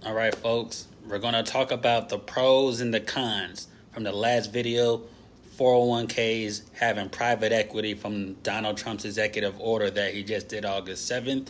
All right, folks, we're going to talk about the pros and the cons from the last video, 401ks having private equity from Donald Trump's executive order that he just did August 7th.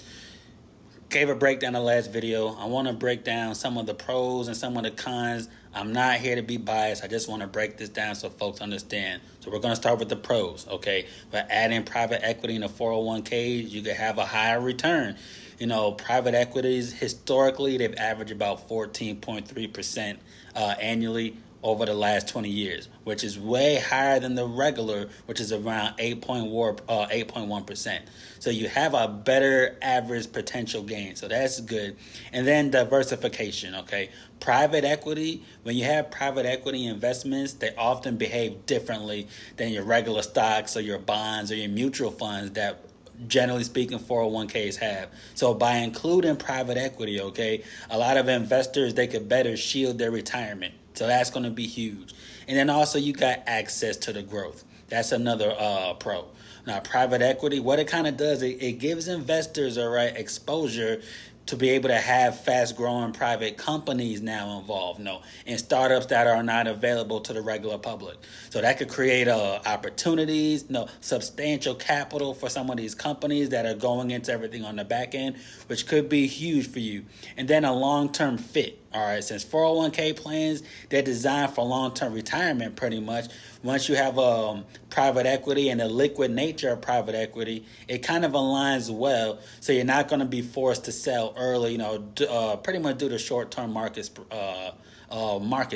Gave a breakdown of the last video. I want to break down some of the pros and some of the cons. I'm not here to be biased. I just want to break this down so folks understand. So we're going to start with the pros, okay? By adding private equity in the 401ks, you could have a higher return. You know, private equities, historically, they've averaged about 14.3% annually over the last 20 years, which is way higher than the regular, which is around 8.1%. So you have a better average potential gain. So that's good. And then diversification, okay? Private equity, when you have private equity investments, they often behave differently than your regular stocks or your bonds or your mutual funds that generally speaking 401ks have. So by including private equity, okay, a lot of investors, they could better shield their retirement. So that's going to be huge. And then also you got access to the growth. That's another pro. Now, private equity, what it kind of does, it gives investors, all right, exposure to be able to have fast-growing private companies now involved, and startups that are not available to the regular public. So that could create opportunities, substantial capital for some of these companies that are going into everything on the back end, which could be huge for you. And then a long-term fit. All right, since 401k plans, they're designed for long-term retirement pretty much. Once you have private equity and the liquid nature of private equity, it kind of aligns well. So you're not going to be forced to sell early, pretty much due to short-term market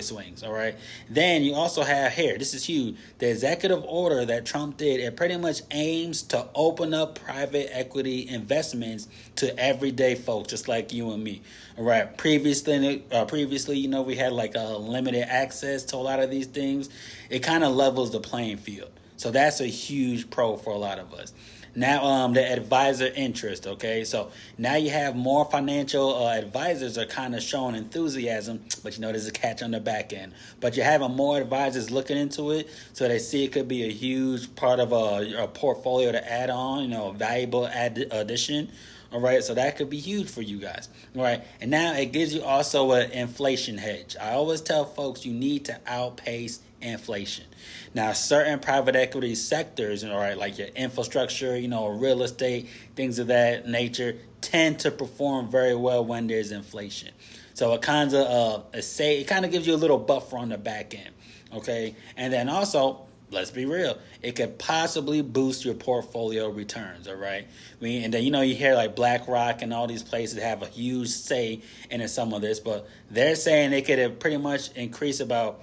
swings, all right? Then you also have here, this is huge, the executive order that Trump did, it pretty much aims to open up private equity investments to everyday folks, just like you and me, all right? Previously, we had like a limited access to a lot of these things. It kind of levels the playing field. So that's a huge pro for a lot of us. Now, the advisor interest, okay? So now you have more financial advisors are kind of showing enthusiasm, but there's a catch on the back end. But you're having more advisors looking into it, so they see it could be a huge part of a portfolio to add on, valuable addition. All right, so that could be huge for you guys. All right, and now it gives you also an inflation hedge. I always tell folks you need to outpace inflation. Now, certain private equity sectors, all right, like your infrastructure, real estate, things of that nature, tend to perform very well when there's inflation. So it kind of gives you a little buffer on the back end. Okay, and then also, let's be real, it could possibly boost your portfolio returns, all right? And then, you hear like BlackRock and all these places have a huge say in some of this, but they're saying they could pretty much increase about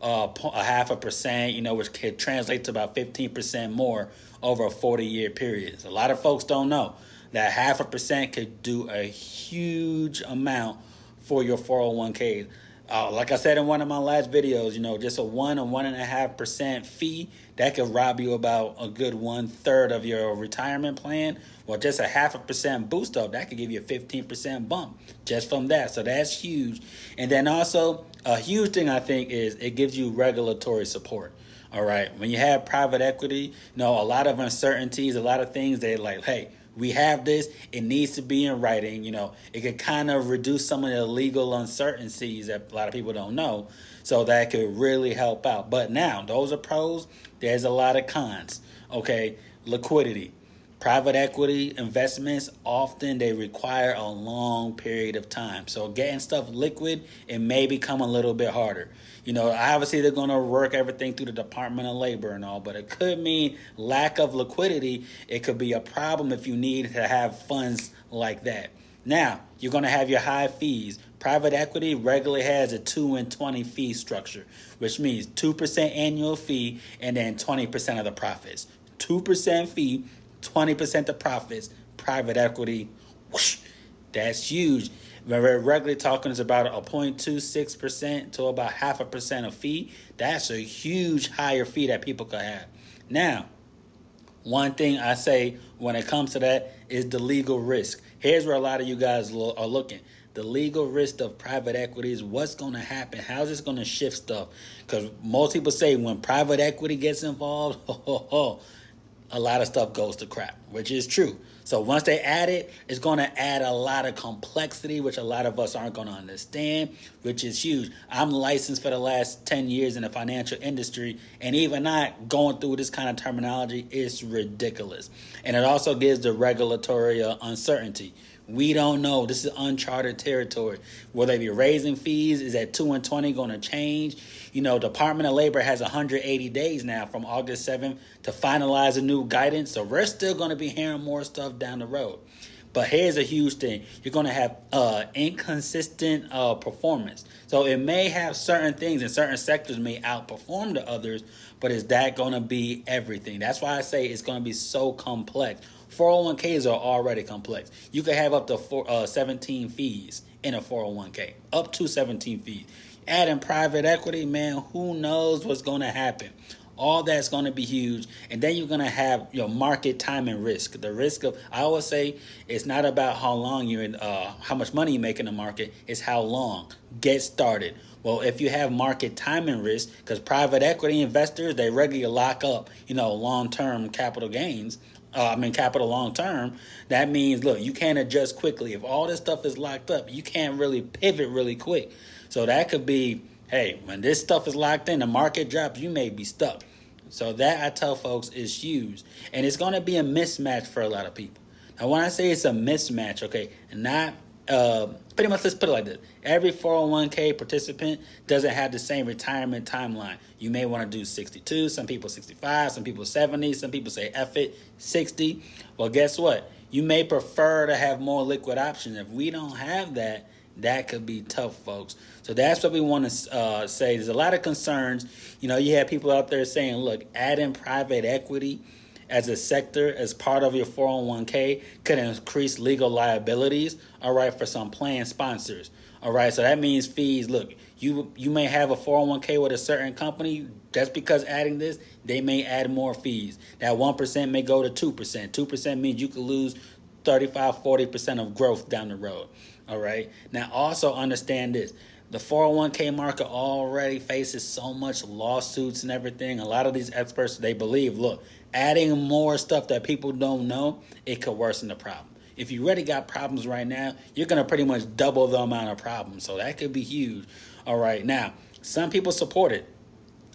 0.5%, which could translate to about 15% more over a 40-year period. So a lot of folks don't know that 0.5% could do a huge amount for your 401ks. Like I said in one of my last videos, just a 1.5% fee, that could rob you about a good 1/3 of your retirement plan. Well, just a 0.5% boost up, that could give you a 15% bump just from that. So that's huge. And then also a huge thing I think is it gives you regulatory support. All right. When you have private equity, a lot of uncertainties, a lot of things they like, hey, we have this, it needs to be in writing, it could kind of reduce some of the legal uncertainties that a lot of people don't know. So that could really help out. But now, those are pros, there's a lot of cons. Okay, liquidity. Private equity investments, often they require a long period of time. So getting stuff liquid, it may become a little bit harder. Obviously they're going to work everything through the Department of Labor and all, but it could mean lack of liquidity. It could be a problem if you need to have funds like that. Now, you're going to have your high fees. Private equity regularly has a 2 and 20 fee structure, which means 2% annual fee and then 20% of the profits. 2% fee, 20% of profits. Private equity, whoosh, that's huge. When we're regularly talking is about a 0.26% to about 0.5% of fee. That's a huge higher fee that people could have. Now, one thing I say when it comes to that is the legal risk. Here's where a lot of you guys are looking. The legal risk of private equity is what's going to happen. How's this going to shift stuff? Because most people say when private equity gets involved, a lot of stuff goes to crap, which is true. So once they add it, it's going to add a lot of complexity, which a lot of us aren't going to understand, which is huge. I'm licensed for the last 10 years in the financial industry, and even not going through this kind of terminology is ridiculous. And it also gives the regulatory uncertainty. We don't know. This is uncharted territory. Will they be raising fees? Is that 2 and 20 going to change? You know, Department of Labor has 180 days now from August 7th to finalize a new guidance. So we're still going to be hearing more stuff down the road. But here's a huge thing. You're going to have inconsistent performance. So it may have certain things and certain sectors may outperform the others, but is that going to be everything? That's why I say it's going to be so complex. 401ks are already complex. You could have up to 17 fees in a 401k, up to 17 fees. Add in private equity, man, who knows what's going to happen. All that's going to be huge. And then you're going to have your market time and risk. The risk of, I always say, it's not about how long you're in, how much money you make in the market. It's how long. Get started. Well, if you have market time and risk, because private equity investors, they regularly lock up, long-term capital gains. Capital long term, that means, look, you can't adjust quickly. If all this stuff is locked up, you can't really pivot really quick. So that could be, hey, when this stuff is locked in, the market drops, you may be stuck. So that, I tell folks, is huge. And it's going to be a mismatch for a lot of people. Now, when I say it's a mismatch, okay, not pretty much, let's put it like this. Every 401k participant doesn't have the same retirement timeline. You may want to do 62, some people 65, some people 70, some people say F it, 60. Well, guess what? You may prefer to have more liquid options. If we don't have that, that could be tough, folks. So that's what we want to say. There's a lot of concerns. You have people out there saying, look, add in private equity as a sector, as part of your 401k, could increase legal liabilities, all right, for some plan sponsors. All right, so that means fees. Look, you may have a 401k with a certain company. Just because adding this, they may add more fees. That 1% may go to 2%. 2% means you could lose 35, 40% of growth down the road. All right. Now, also understand this. The 401k market already faces so much lawsuits and everything. A lot of these experts, they believe, look, adding more stuff that people don't know, it could worsen the problem. If you already got problems right now, you're going to pretty much double the amount of problems. So that could be huge. All right. Now, some people support it.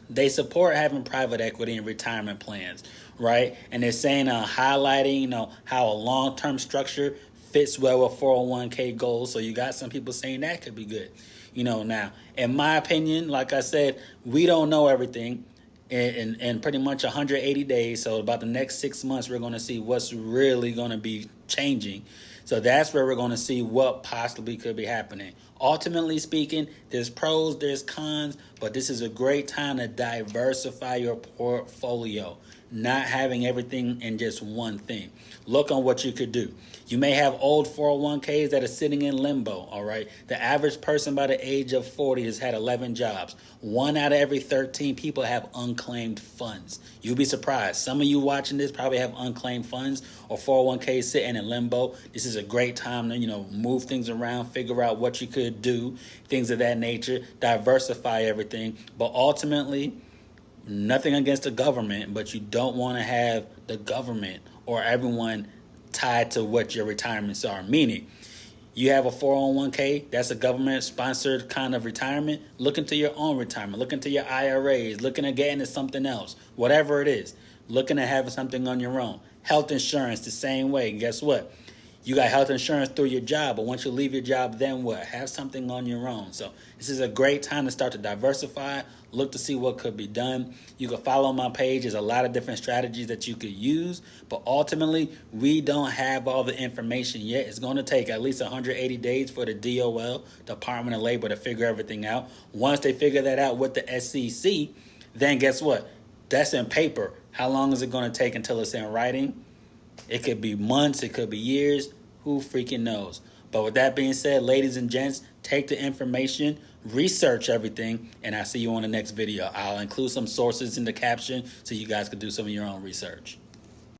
They support having private equity and retirement plans, right? And they're saying, highlighting, how a long-term structure fits well with 401k goals. So you got some people saying that could be good. Now, in my opinion, like I said, we don't know everything in pretty much 180 days. So about the next 6 months, we're going to see what's really going to be changing. So that's where we're going to see what possibly could be happening. Ultimately speaking, there's pros, there's cons, but this is a great time to diversify your portfolio, not having everything in just one thing. Look on what you could do. You may have old 401ks that are sitting in limbo, all right? The average person by the age of 40 has had 11 jobs. 1 out of every 13 people have unclaimed funds. You'll be surprised. Some of you watching this probably have unclaimed funds or 401ks sitting in limbo. This is a great time to, move things around, figure out what you could do, things of that nature, diversify everything. But ultimately, nothing against the government, but you don't want to have the government or everyone tied to what your retirements are. Meaning, you have a 401k, that's a government-sponsored kind of retirement. Look into your own retirement. Look into your IRAs. Looking at getting into something else. Whatever it is. Looking at having something on your own. Health insurance, the same way. Guess what? You got health insurance through your job, but once you leave your job, then what? Have something on your own. So this is a great time to start to diversify, look to see what could be done. You can follow my page. There's a lot of different strategies that you could use, but ultimately, we don't have all the information yet. It's going to take at least 180 days for the DOL, Department of Labor, to figure everything out. Once they figure that out with the SEC, then guess what? That's in paper. How long is it going to take until it's in writing? It could be months, it could be years, who freaking knows? But with that being said, ladies and gents, take the information, research everything, and I'll see you on the next video. I'll include some sources in the caption so you guys can do some of your own research.